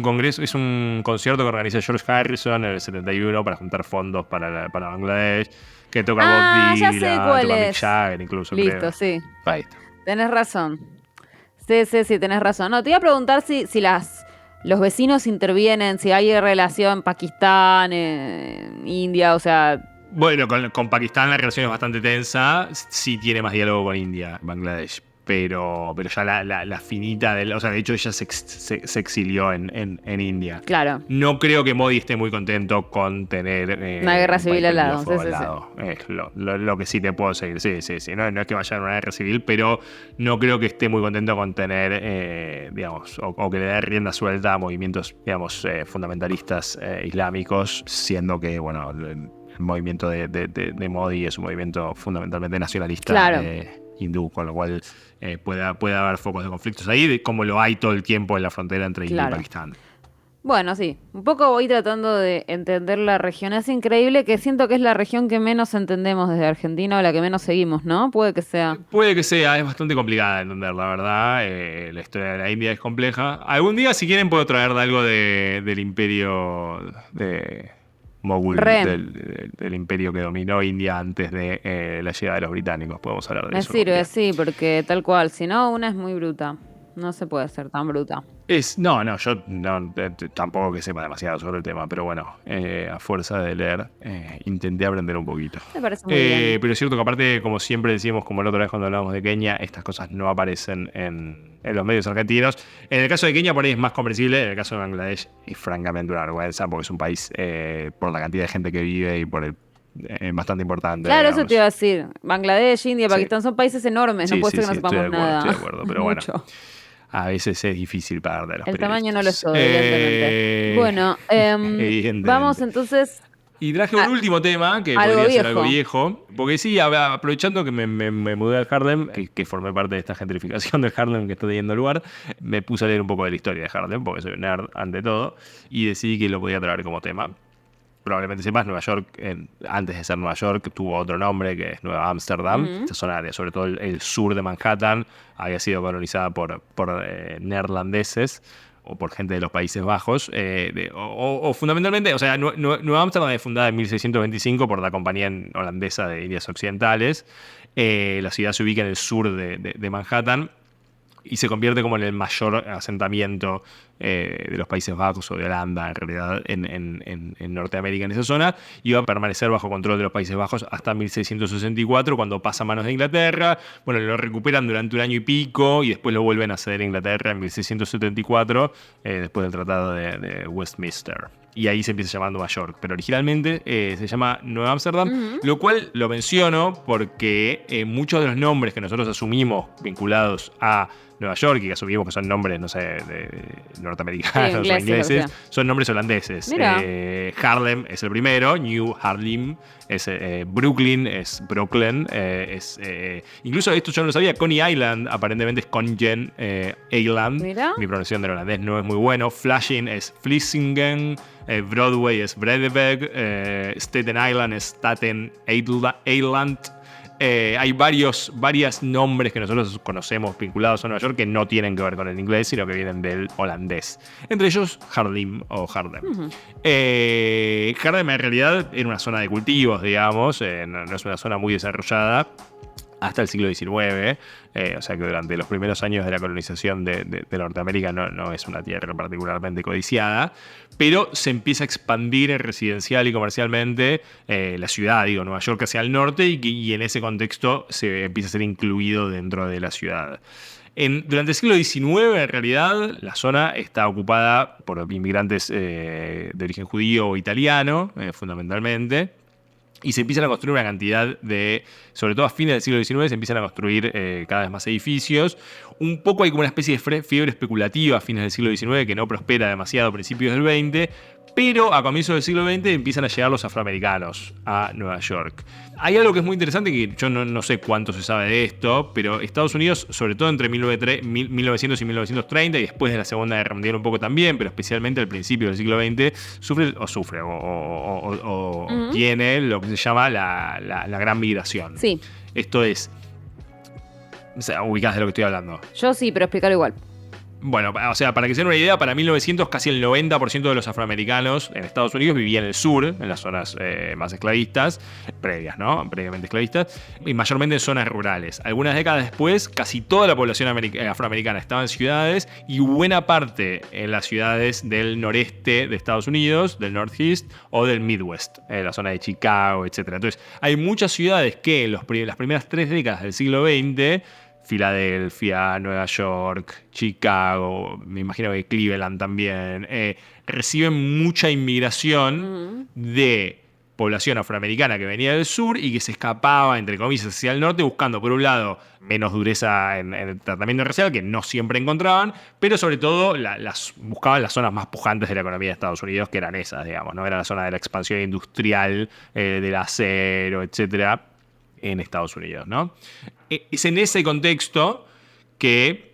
un concierto que organiza George Harrison en el 71 para juntar fondos para Bangladesh. Que toca Bob Dylan, toca Mick Jagger incluso. Listo, creo. sí. Ahí está. Tenés razón. Sí, tenés razón. No, te iba a preguntar si los vecinos intervienen, si hay relación Pakistán, India, o sea. Bueno, con Pakistán la relación es bastante tensa. Sí tiene más diálogo con India, Bangladesh. pero ya la finita o sea, de hecho ella se exilió en India. Claro. No creo que Modi esté muy contento con tener una guerra civil al lado. Es lo que sí te puedo seguir. Sí. No es que vaya a una guerra civil, pero no creo que esté muy contento con tener, digamos, o que le dé rienda suelta a movimientos, digamos, fundamentalistas islámicos, siendo que, bueno, el movimiento de Modi es un movimiento fundamentalmente nacionalista. Claro. Hindú, con lo cual puede haber focos de conflictos ahí, como lo hay todo el tiempo en la frontera entre India y Pakistán. Bueno, sí, un poco voy tratando de entender la región. Es increíble que siento que es la región que menos entendemos desde Argentina o la que menos seguimos, ¿no? Puede que sea, es bastante complicada de entender, la verdad. La historia de la India es compleja. Algún día, si quieren, puedo traer algo del imperio de mogul, del imperio que dominó India antes de la llegada de los británicos. Podemos hablar de eso. Me sirve, sí, porque tal cual, si no, una es muy bruta. No se puede ser tan bruta. Yo tampoco que sepa demasiado sobre el tema, pero bueno, a fuerza de leer, intenté aprender un poquito. Me parece muy bien. Pero es cierto que aparte, como siempre decimos, como la otra vez cuando hablábamos de Kenia, estas cosas no aparecen en los medios argentinos. En el caso de Kenia por ahí es más comprensible, en el caso de Bangladesh es francamente una vergüenza, porque es un país, por la cantidad de gente que vive y por el bastante importante. Claro, digamos. eso te iba a decir. Bangladesh, India, Pakistán son países enormes, no puede ser que no sepamos nada. Estoy de acuerdo, pero bueno. Mucho. A veces es difícil para de los El periodistas. tamaño no lo es todo, evidentemente. Bueno, evidentemente. Vamos entonces. Y traje un último tema que podría ser algo viejo. Porque sí, aprovechando que me mudé al Harlem, que formé parte de esta gentrificación del Harlem que está teniendo lugar, me puse a leer un poco de la historia de Harlem, porque soy un nerd ante todo, y decidí que lo podía traer como tema. Probablemente sepas, Nueva York, antes de ser Nueva York, tuvo otro nombre que es Nueva Ámsterdam. Esta zona, sobre todo el sur de Manhattan, había sido colonizada por neerlandeses o por gente de los Países Bajos. O fundamentalmente, o sea, Nueva Ámsterdam es fundada en 1625 por la Compañía Holandesa de Indias Occidentales. La ciudad se ubica en el sur de Manhattan y se convierte como en el mayor asentamiento de los Países Bajos o de Holanda, en realidad, en Norteamérica, en esa zona, y va a permanecer bajo control de los Países Bajos hasta 1664, cuando pasa a manos de Inglaterra. Bueno, lo recuperan durante un año y pico, y después lo vuelven a ceder a Inglaterra en 1674, después del Tratado de Westminster. Y ahí se empieza a llamar Nueva York. Pero originalmente se llama Nueva Ámsterdam, lo cual lo menciono porque muchos de los nombres que nosotros asumimos vinculados a Nueva York, y que asumimos que son nombres, no sé, de norteamericanos o ingleses, son nombres holandeses. Harlem es el primero, New Harlem, es Brooklyn, es Brooklyn, incluso esto yo no lo sabía, Coney Island aparentemente es Conjen Island. Mira. Mi pronunciación del holandés no es muy bueno. Flushing es Vlissingen, Broadway es Bredeburg, Staten Island es Staten Island. Hay varios nombres que nosotros conocemos vinculados a Nueva York que no tienen que ver con el inglés, sino que vienen del holandés. Entre ellos, Harlem o Harlem. Harlem en realidad era una zona de cultivos, digamos, no es una zona muy desarrollada hasta el siglo XIX, o sea que durante los primeros años de la colonización de Norteamérica no es una tierra particularmente codiciada, pero se empieza a expandir residencial y comercialmente la ciudad, Nueva York hacia el norte, y en ese contexto se empieza a ser incluido dentro de la ciudad. Durante el siglo XIX, en realidad, la zona está ocupada por inmigrantes de origen judío o italiano, fundamentalmente. Y se empiezan a construir una cantidad sobre todo a fines del siglo XIX, se empiezan a construir cada vez más edificios. Un poco hay como una especie de fiebre especulativa a fines del siglo XIX que no prospera demasiado a principios del XX, pero a comienzos del siglo XX empiezan a llegar los afroamericanos a Nueva York. Hay algo que es muy interesante, que yo no sé cuánto se sabe de esto, pero Estados Unidos, sobre todo entre 1900 y 1930, y después de la Segunda Guerra Mundial un poco también, pero especialmente al principio del siglo XX, tiene lo que se llama la Gran Migración. Sí. Esto es... O sea, ubicás de lo que estoy hablando. Yo sí, pero explícalo igual. Bueno, o sea, para que se den una idea, para 1900 casi el 90% de los afroamericanos en Estados Unidos vivían en el sur, en las zonas más esclavistas, previamente esclavistas, y mayormente en zonas rurales. Algunas décadas después, casi toda la población afroamericana estaba en ciudades, y buena parte en las ciudades del noreste de Estados Unidos, del Northeast o del Midwest, la zona de Chicago, etc. Entonces, hay muchas ciudades que en las primeras 3 décadas del siglo XX Filadelfia, Nueva York, Chicago, me imagino que Cleveland también, reciben mucha inmigración de población afroamericana que venía del sur y que se escapaba, entre comillas, hacia el norte, buscando, por un lado, menos dureza en el tratamiento racial, que no siempre encontraban, pero sobre todo buscaban las zonas más pujantes de la economía de Estados Unidos, que eran esas, digamos, ¿no? Era la zona de la expansión industrial, del acero, etcétera, en Estados Unidos, ¿no? Es en ese contexto que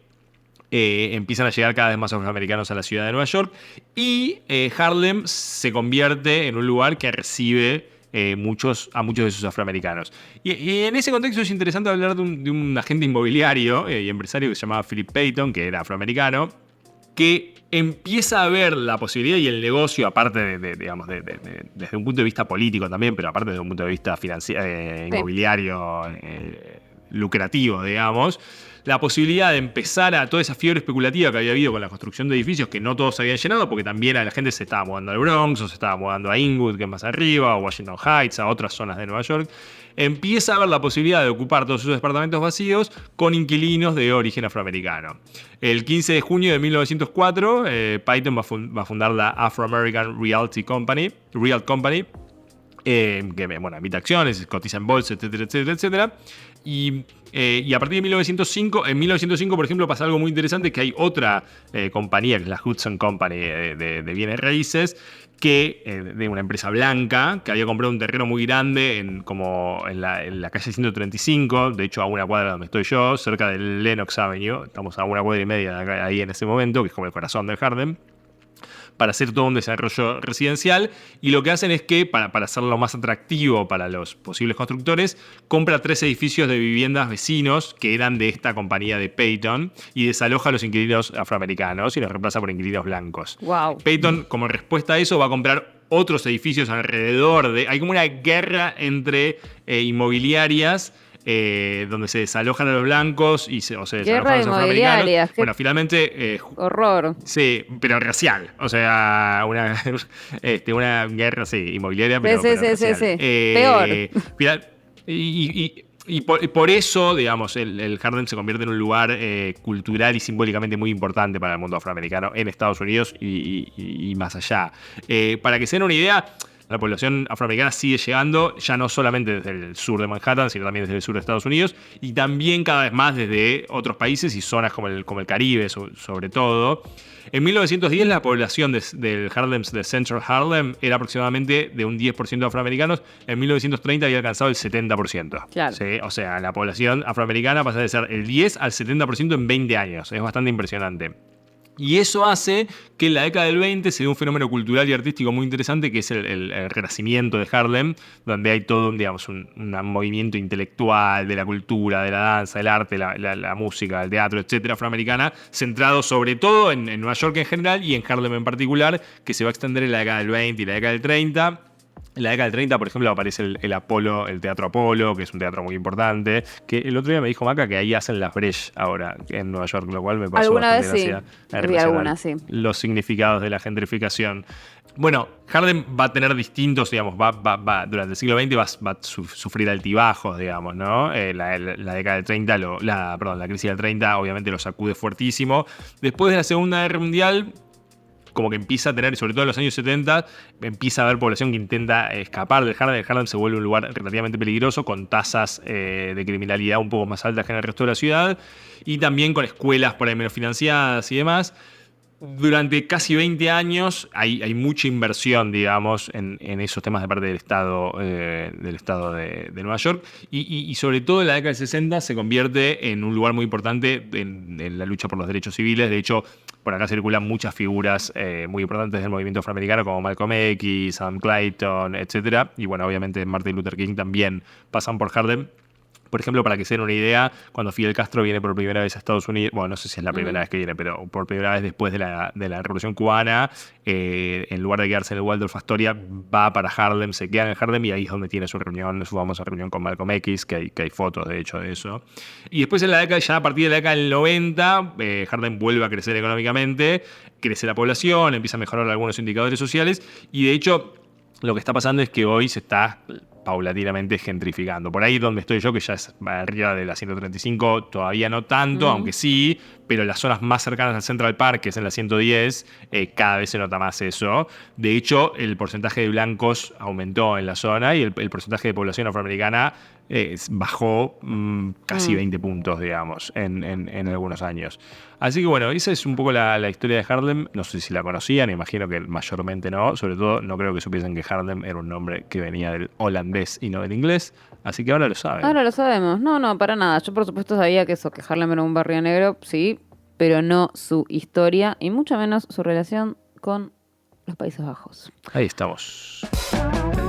empiezan a llegar cada vez más afroamericanos a la ciudad de Nueva York y Harlem se convierte en un lugar que recibe a muchos de esos afroamericanos. Y en ese contexto es interesante hablar de un agente inmobiliario y empresario que se llamaba Philip Payton, que era afroamericano, que empieza a ver la posibilidad y el negocio, aparte digamos, desde un punto de vista político también, pero aparte desde un punto de vista inmobiliario, lucrativo, digamos, la posibilidad de empezar a toda esa fiebre especulativa que había habido con la construcción de edificios que no todos se habían llenado, porque también la gente se estaba mudando al Bronx, o se estaba mudando a Inwood, que es más arriba, o Washington Heights, a otras zonas de Nueva York, empieza a ver la posibilidad de ocupar todos esos departamentos vacíos con inquilinos de origen afroamericano. El 15 de junio de 1904, Payton va a fundar la Afro-American Realty Company, que bueno, emite acciones, cotiza en bolsa, etcétera, etcétera, etcétera. Y a partir de 1905, por ejemplo, pasa algo muy interesante, que hay otra compañía, que es la Hudson Company de bienes raíces, de una empresa blanca, que había comprado un terreno muy grande en la calle 135, de hecho a una cuadra donde estoy yo, cerca del Lenox Avenue, estamos a una cuadra y media de acá, ahí en ese momento, que es como el corazón del Harlem, para hacer todo un desarrollo residencial, y lo que hacen es que, para hacerlo más atractivo para los posibles constructores, compra 3 edificios de viviendas vecinos que eran de esta compañía de Payton y desaloja a los inquilinos afroamericanos y los reemplaza por inquilinos blancos. Wow. Payton, como respuesta a eso, va a comprar otros edificios alrededor hay como una guerra entre inmobiliarias, donde se desalojan a los blancos o se desalojan a los afroamericanos. Bueno, finalmente... horror. Sí, pero racial. O sea, una guerra, sí, inmobiliaria, pero racial. Peor. Y por eso, digamos, el Harlem se convierte en un lugar cultural y simbólicamente muy importante para el mundo afroamericano en Estados Unidos y más allá. Para que se den una idea, la población afroamericana sigue llegando ya no solamente desde el sur de Manhattan, sino también desde el sur de Estados Unidos, y también cada vez más desde otros países y zonas como el Caribe, sobre todo. En 1910 la población del Harlem, de Central Harlem, era aproximadamente de un 10% afroamericanos. En 1930 había alcanzado el 70%. Claro. ¿Sí? O sea, la población afroamericana pasa de ser el 10 al 70% en 20 años. Es bastante impresionante. Y eso hace que en la década del 20 se dé un fenómeno cultural y artístico muy interesante, que es el renacimiento de Harlem, donde hay todo, digamos, un movimiento intelectual de la cultura, de la danza, el arte, la música, el teatro, etcétera, afroamericana, centrado sobre todo en Nueva York en general y en Harlem en particular, que se va a extender en la década del 20 y la década del 30. En la década del 30, por ejemplo, aparece el Teatro Apolo, que es un teatro muy importante. Que el otro día me dijo Maca que ahí hacen las Brecht ahora, en Nueva York, lo cual me pasó alguna vez sí. Los significados de la gentrificación. Bueno, Harlem va a tener distintos, digamos, durante el siglo XX va a sufrir altibajos, digamos, ¿no? La década del 30, la crisis del 30 obviamente lo sacude fuertísimo. Después de la Segunda Guerra Mundial, como que empieza a tener, sobre todo en los años 70, empieza a haber población que intenta escapar del Harlem. El Harlem se vuelve un lugar relativamente peligroso, con tasas de criminalidad un poco más altas que en el resto de la ciudad, y también con escuelas por ahí menos financiadas y demás. Durante casi 20 años hay mucha inversión, digamos, en esos temas de parte del Estado de Nueva York, y sobre todo en la década del 60 se convierte en un lugar muy importante en la lucha por los derechos civiles. De hecho, por acá circulan muchas figuras muy importantes del movimiento afroamericano, como Malcolm X, Adam Clayton, etc. Y bueno, obviamente Martin Luther King también pasan por Harlem. Por ejemplo, para que se den una idea, cuando Fidel Castro viene por primera vez a Estados Unidos, bueno, no sé si es la primera vez que viene, pero por primera vez después de la Revolución Cubana, en lugar de quedarse en el Waldorf Astoria, va para Harlem, se queda en Harlem, y ahí es donde tiene su famosa reunión con Malcolm X, que hay fotos, de hecho, de eso. Y después ya a partir de la década del 90, Harlem vuelve a crecer económicamente, crece la población, empieza a mejorar algunos indicadores sociales, y de hecho, lo que está pasando es que hoy se está paulatinamente gentrificando. Por ahí donde estoy yo, que ya es arriba de la 135, todavía no tanto, aunque sí, pero las zonas más cercanas al Central Park, que es en la 110, cada vez se nota más eso. De hecho, el porcentaje de blancos aumentó en la zona y el porcentaje de población afroamericana bajó casi 20 puntos, digamos, en algunos años. Así que bueno, esa es un poco la historia de Harlem. No sé si la conocían, imagino que mayormente no. Sobre todo, no creo que supiesen que Harlem era un nombre que venía del holandés y no del inglés. Así que ahora lo saben. Ahora lo sabemos. No, para nada. Yo por supuesto sabía que Harlem era un barrio negro, sí, pero no su historia y mucho menos su relación con los Países Bajos. Ahí estamos.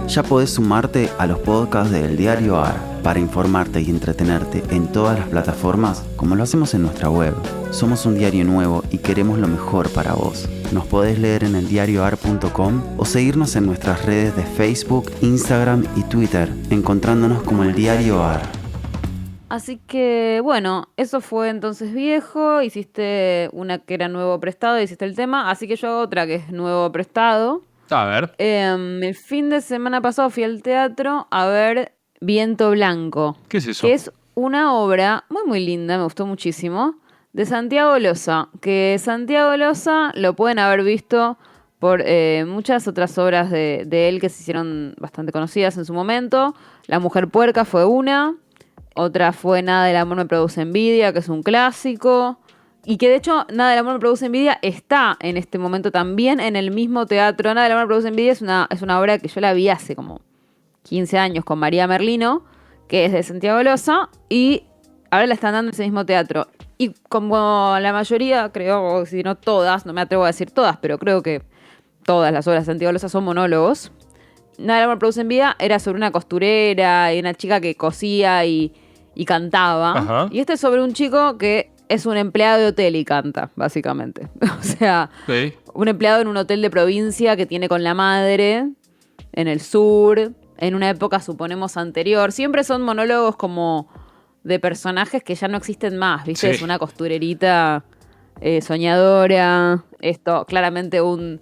Ya podés sumarte a los podcasts del Diario AR para informarte y entretenerte en todas las plataformas como lo hacemos en nuestra web. Somos un diario nuevo y queremos lo mejor para vos. Nos podés leer en eldiarioar.com o seguirnos en nuestras redes de Facebook, Instagram y Twitter, encontrándonos como el Diario AR. Así que, bueno, eso fue entonces viejo. Hiciste una que era nuevo prestado, hiciste el tema. Así que yo hago otra que es nuevo prestado. A ver. El fin de semana pasado fui al teatro a ver Viento Blanco. ¿Qué es eso? Que es una obra muy, muy linda, me gustó muchísimo, de Santiago Loza. Que Santiago Loza lo pueden haber visto por muchas otras obras de él que se hicieron bastante conocidas en su momento. La Mujer Puerca fue una. Otra fue Nada del amor me produce envidia, que es un clásico. Y que de hecho Nada del amor me produce envidia está en este momento también en el mismo teatro. Nada del amor me produce envidia es una obra que yo la vi hace como 15 años con María Merlino, que es de Santiago Loza, y ahora la están dando en ese mismo teatro. Y como la mayoría, creo, o si no todas, no me atrevo a decir todas, pero creo que todas las obras de Santiago Loza son monólogos. Nada del amor me produce envidia era sobre una costurera y una chica que cosía y cantaba. Ajá. Y este es sobre un chico que es un empleado de hotel y canta, básicamente. O sea, Sí. un empleado en un hotel de provincia que tiene con la madre en el sur, en una época, suponemos, anterior. Siempre son monólogos como de personajes que ya no existen más, ¿viste? Sí. Es una costurerita soñadora. Esto, claramente un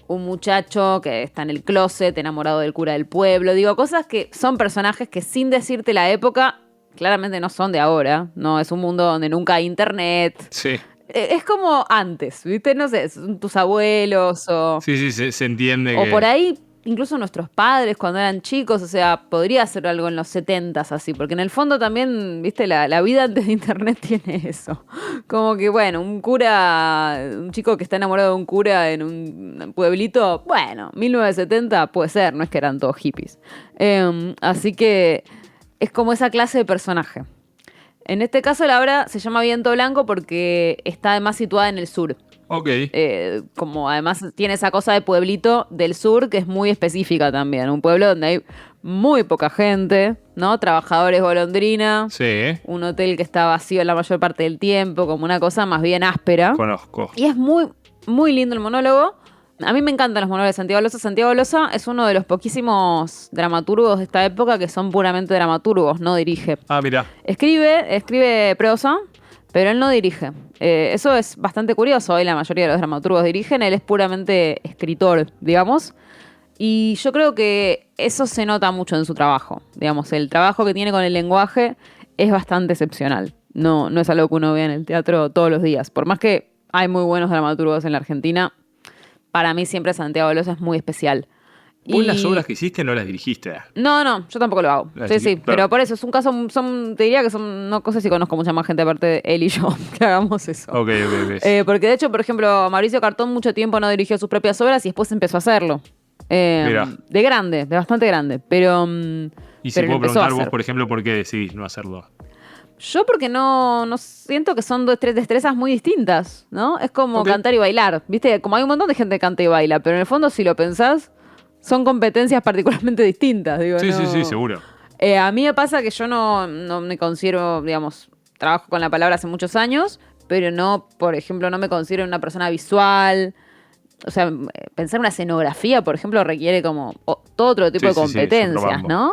muchacho que está en el closet, enamorado del cura del pueblo. Digo, cosas que son personajes que sin decirte la época, claramente no son de ahora. No, es un mundo donde nunca hay internet. Sí. Es como antes, ¿viste? No sé, son tus abuelos o... Sí, se entiende O que... por ahí, incluso nuestros padres cuando eran chicos, o sea, podría ser algo en los 70s así, porque en el fondo también, viste, la vida antes de internet tiene eso. Como que, bueno, un chico que está enamorado de un cura en un pueblito, bueno, 1970 puede ser, no es que eran todos hippies. Así que es como esa clase de personaje. En este caso la obra se llama Viento Blanco porque está además situada en el sur. Ok. Como además tiene esa cosa de pueblito del sur que es muy específica también. Un pueblo donde hay muy poca gente, ¿no? Trabajadores golondrina. Sí. Un hotel que está vacío la mayor parte del tiempo, como una cosa más bien áspera. Conozco. Y es muy, muy lindo el monólogo. A mí me encantan los monólogos de Santiago Loza. Santiago Loza es uno de los poquísimos dramaturgos de esta época que son puramente dramaturgos, no dirige. Ah, mira. Escribe prosa, pero él no dirige. Eso es bastante curioso. Hoy la mayoría de los dramaturgos dirigen, él es puramente escritor, digamos. Y yo creo que eso se nota mucho en su trabajo. Digamos, el trabajo que tiene con el lenguaje es bastante excepcional. No es algo que uno ve en el teatro todos los días. Por más que hay muy buenos dramaturgos en la Argentina, para mí siempre Santiago Loza es muy especial. Vos las obras que hiciste no las dirigiste. No, yo tampoco lo hago. Sí, Claro. pero por eso es un caso, te diría que son, no sé si conozco mucha más gente aparte de él y yo que hagamos eso. Ok. Porque de hecho, por ejemplo, Mauricio Cartón mucho tiempo no dirigió sus propias obras y después empezó a hacerlo. Mirá. De bastante grande, pero... Y si pero puedo lo empezó a preguntar vos, hacer. por ejemplo, ¿por qué decidís no hacerlo? Yo porque no siento que son tres destrezas muy distintas, ¿no? Es como Ok. cantar y bailar, ¿viste? Como hay un montón de gente que canta y baila, pero en el fondo si lo pensás, son competencias particularmente distintas, digo. Sí, no... sí, seguro. A mí me pasa que yo no me considero, digamos, trabajo con la palabra hace muchos años, pero no, por ejemplo, no me considero una persona visual. O sea, pensar una escenografía, por ejemplo, requiere como todo otro tipo de Sí, competencias, es un ¿no?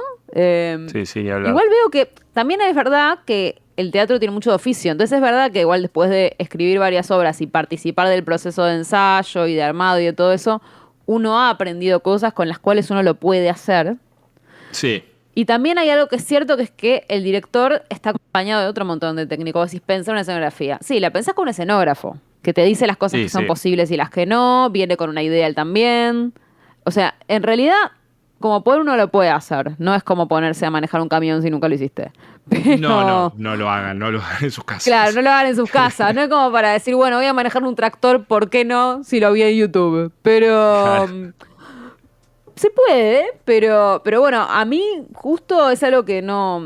Sí, hablar. Igual veo que también es verdad que el teatro tiene mucho oficio. Entonces es verdad que igual después de escribir varias obras y participar del proceso de ensayo y de armado y de todo eso, uno ha aprendido cosas con las cuales uno lo puede hacer. Sí. Y también hay algo que es cierto, que es que el director está acompañado de otro montón de técnicos. Vos decís, pensar una escenografía. Sí, la pensás con un escenógrafo, que te dice las cosas Sí, que son sí. posibles y las que no, viene con una idea él también. O sea, en realidad, como poder uno lo puede hacer. No es como ponerse a manejar un camión si nunca lo hiciste. Pero, No lo hagan en sus casas. claro, no lo hagan en sus casas. No es como para decir, bueno, voy a manejar un tractor, ¿por qué no? Si lo vi en YouTube. Pero... Claro. Se puede, pero bueno, a mí justo es algo que no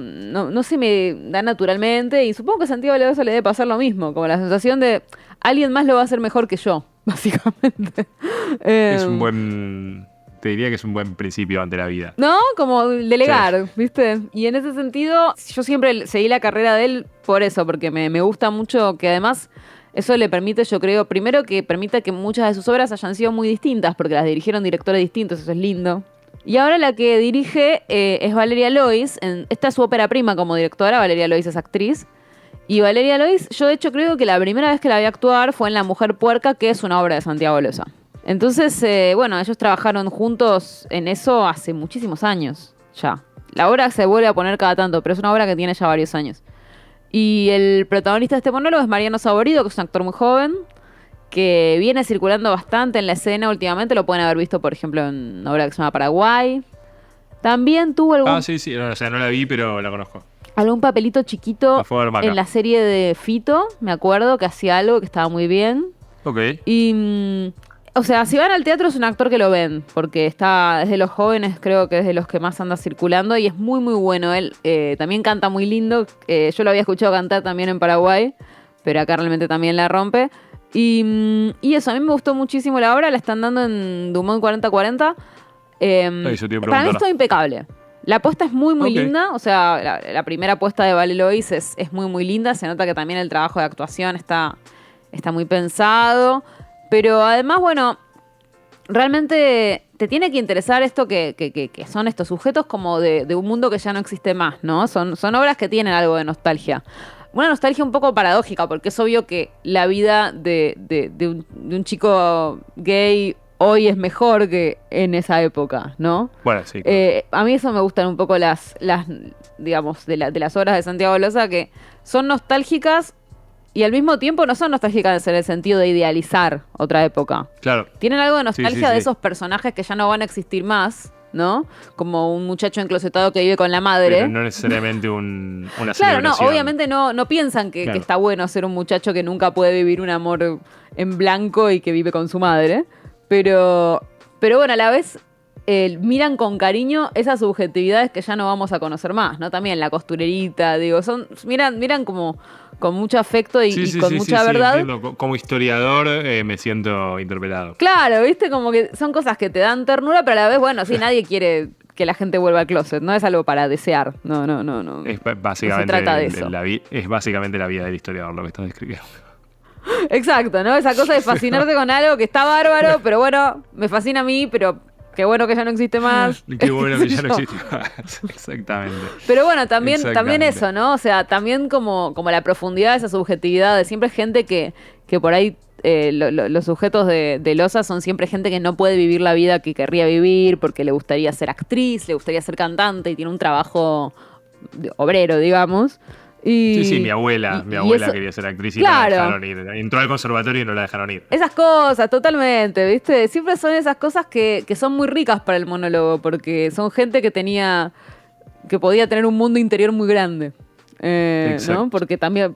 se me da naturalmente y supongo que a Santiago Leosa le debe pasar lo mismo, como la sensación de alguien más lo va a hacer mejor que yo, básicamente. Es un Eh, buen... Te diría que es un buen principio ante la vida. ¿No? Como delegar, ¿viste? Y en ese sentido, yo siempre seguí la carrera de él por eso, porque me gusta mucho que además eso le permite, yo creo, primero que permita que muchas de sus obras hayan sido muy distintas, porque las dirigieron directores distintos, eso es lindo. Y ahora la que dirige es Valeria Lois. Esta es su ópera prima como directora, Valeria Lois es actriz. Y Valeria Lois, yo de hecho creo que la primera vez que la vi actuar fue en La Mujer Puerca, que es una obra de Santiago Losa. Entonces, bueno, ellos trabajaron juntos en eso hace muchísimos años ya. La obra se vuelve a poner cada tanto, pero es una obra que tiene ya varios años. Y el protagonista de este monólogo es Mariano Saborido, que es un actor muy joven, que viene circulando bastante en la escena últimamente. Lo pueden haber visto, por ejemplo, en una obra que se llama Paraguay. También tuvo Sí. No, o sea, no la vi, pero la conozco. algún papelito chiquito A favor, Maca. en la serie de Fito, me acuerdo, que hacía algo que estaba muy bien. Ok. Y, o sea, si van al teatro es un actor que lo ven, porque está desde los jóvenes, creo que es de los que más anda circulando y es muy, muy bueno. Él también canta muy lindo. Yo lo había escuchado cantar también en Paraguay, pero acá realmente también la rompe. Y eso, a mí me gustó muchísimo la obra, la están dando en Dumont 4040. Eso te iba a Para mí preguntar. es todo impecable. La apuesta es muy, muy Ok. linda. O sea, la primera apuesta de Vale Lois es muy, muy linda. Se nota que también el trabajo de actuación está muy pensado. Pero además, bueno, realmente te tiene que interesar esto que son estos sujetos como de un mundo que ya no existe más, ¿no? Son obras que tienen algo de nostalgia. Una nostalgia un poco paradójica, porque es obvio que la vida de un chico gay hoy es mejor que en esa época, ¿no? Bueno, sí. A mí eso me gustan un poco las digamos, de las obras de Santiago Losa, que son nostálgicas y al mismo tiempo no son nostálgicas en el sentido de idealizar otra época. Claro. Tienen algo de nostalgia Sí. de esos personajes que ya no van a existir más, ¿no? Como un muchacho enclosetado que vive con la madre. Pero no necesariamente una Claro, no, celebración. obviamente no piensan que Claro. está bueno ser un muchacho que nunca puede vivir un amor en blanco y que vive con su madre. Pero bueno, a la vez miran con cariño esas subjetividades que ya no vamos a conocer más, ¿no? También la costurerita, digo, miran como con mucho afecto y con mucha verdad. Entiendo. Como historiador me siento interpelado. Claro, viste, como que son cosas que te dan ternura, pero a la vez, bueno, sí, nadie quiere que la gente vuelva al closet, no es algo para desear, no. Es básicamente, No se trata de eso. es básicamente la vida del historiador lo que estás describiendo. Exacto, ¿no? Esa cosa de fascinarte con algo que está bárbaro, pero bueno, me fascina a mí, pero qué bueno que ya no existe más. Qué bueno que ya no Yo. existe más. Exactamente. Pero bueno, también Exactamente. eso, ¿no? O sea, también como la profundidad de esa subjetividad, de siempre gente que por ahí los sujetos de Loza son siempre gente que no puede vivir la vida que querría vivir porque le gustaría ser actriz, le gustaría ser cantante y tiene un trabajo obrero, digamos. Sí, mi abuela y eso- quería ser actriz y Claro. no la dejaron ir. Entró al conservatorio y no la dejaron ir. Esas cosas, totalmente, ¿viste? Siempre son esas cosas que son muy ricas para el monólogo, porque son gente que podía tener un mundo interior muy grande. Exacto. ¿No?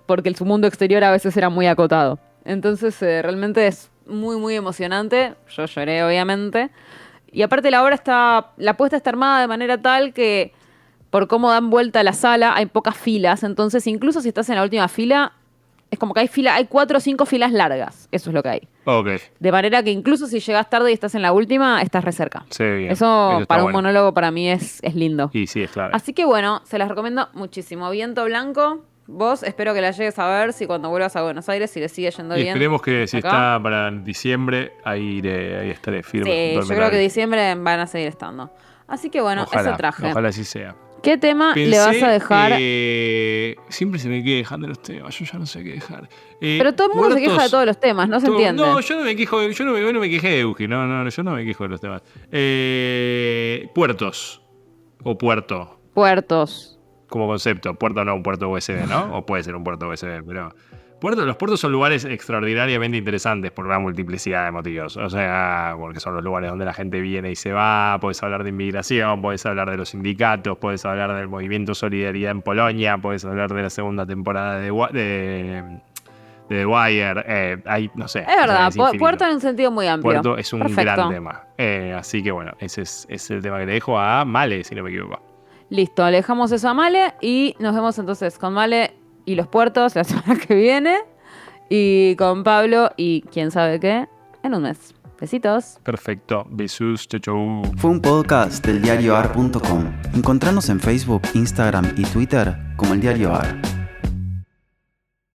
Porque su mundo exterior a veces era muy acotado. Entonces, realmente es muy, muy emocionante. Yo lloré, obviamente. Y aparte la puesta está armada de manera tal que por cómo dan vuelta a la sala, hay pocas filas. Entonces, incluso si estás en la última fila, es como que hay 4 o 5 filas largas. Eso es lo que hay. Ok, De manera que incluso si llegas tarde y estás en la última, estás re cerca. se ve bien. Eso está para un bueno. monólogo para mí es lindo. Y sí, es clave. Así que bueno, se las recomiendo muchísimo. Viento Blanco, vos espero que la llegues a ver si cuando vuelvas a Buenos Aires, si le sigue yendo Y bien. esperemos que si acá. está para diciembre, ahí estaré firme. Sí, junto al yo creo que Menal. diciembre van a seguir estando. Así que bueno, Ojalá, eso traje. ojalá así sea. ¿Qué tema le vas a dejar? Siempre se me queda dejando los temas, yo ya no sé qué dejar. Pero todo el mundo se queja de todos los temas, no se entiende. No, yo no me quejo, yo no me quejé de Eugi, no, yo no me quejo de los temas. Puertos, o puerto, Puertos. Como concepto. Puerto no un puerto USB, ¿no? O puede ser un puerto USB, pero... Los puertos son lugares extraordinariamente interesantes por una multiplicidad de motivos. O sea, porque son los lugares donde la gente viene y se va. Podés hablar de inmigración, podés hablar de los sindicatos, podés hablar del movimiento Solidaridad en Polonia, podés hablar de la segunda temporada de The Wire. No sé. Es verdad, es infinito. puerto en un sentido muy amplio. Puerto es un Perfecto. gran tema. Así que bueno, ese es el tema que le dejo a Male, si no me equivoco. Listo, alejamos eso a Male y nos vemos entonces con Male y los puertos la semana que viene. Y con Pablo y quién sabe qué en un mes. Besitos. Perfecto. Besos. Chau, chau. Fue un podcast del diarioar.com. Encontranos en Facebook, Instagram y Twitter como El Diario Ar.